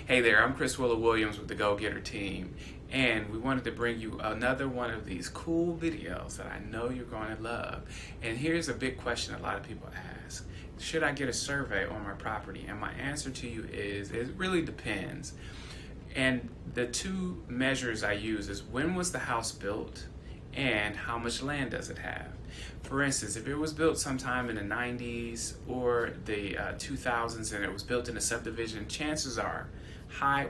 Hey there, I'm Willa Williams with the Go Getter team, and we wanted to bring you another one of these cool videos that I know you're going to love. And here's a big question a lot of people ask: should I get a survey on my property? And my answer to you is, it really depends. And the two measures I use is, when was the house built and how much land does it have? For instance, if it was built sometime in the 90s or the 2000s and it was built in a subdivision, chances are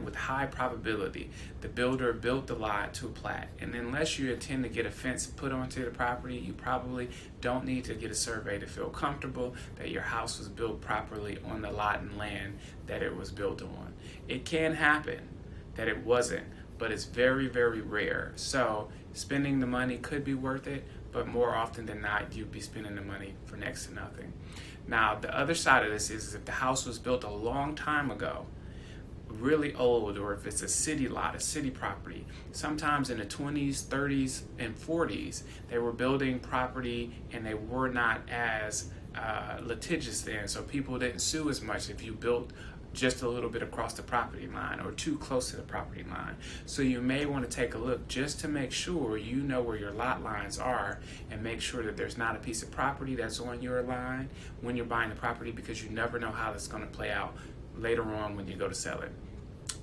with high probability the builder built the lot to a plat. And unless you intend to get a fence put onto the property, you probably don't need to get a survey to feel comfortable that your house was built properly on the lot and land that it was built on. It can happen that it wasn't, but it's very, very rare. So spending the money could be worth it, but more often than not, you'd be spending the money for next to nothing. Now, the other side of this is if the house was built a long time ago, really old, or if it's a city lot, a city property. Sometimes in the 20s, 30s, and 40s, they were building property and they were not as litigious then, so people didn't sue as much if you built just a little bit across the property line or too close to the property line. So you may want to take a look just to make sure you know where your lot lines are, and make sure that there's not a piece of property that's on your line when you're buying the property, because you never know how that's going to play out later on when you go to sell it.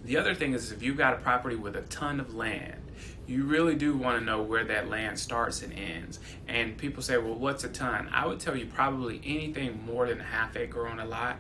The other thing is, if you've got a property with a ton of land, you really do want to know where that land starts and ends. And people say, well, what's a ton? I would tell you probably anything more than a half acre on a lot,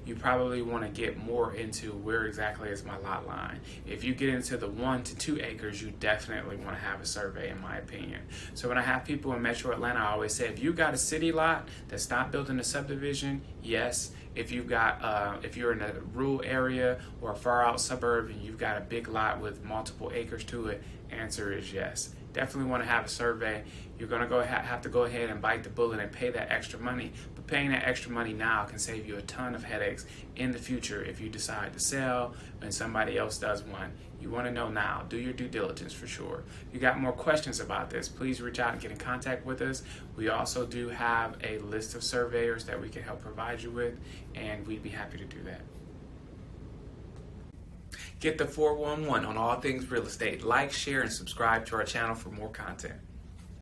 you probably want to get more into where exactly is my lot line. If you get into the 1 to 2 acres, you definitely want to have a survey, in my opinion. So when I have people in Metro Atlanta, I always say, if you got a city lot that's not built in a subdivision, yes. If you've got, if you're in a rural area or a far out suburb and you've got a big lot with multiple acres to it, answer is yes. Definitely want to have a survey. You're going to have to go ahead and bite the bullet and pay that extra money. But paying that extra money now can save you a ton of headaches in the future if you decide to sell and somebody else does one. You want to know now. Do your due diligence for sure. If you got more questions about this, please reach out and get in contact with us. We also do have a list of surveyors that we can help provide you with, and we'd be happy to do that. Get the 411 on all things real estate. Like, share, and subscribe to our channel for more content.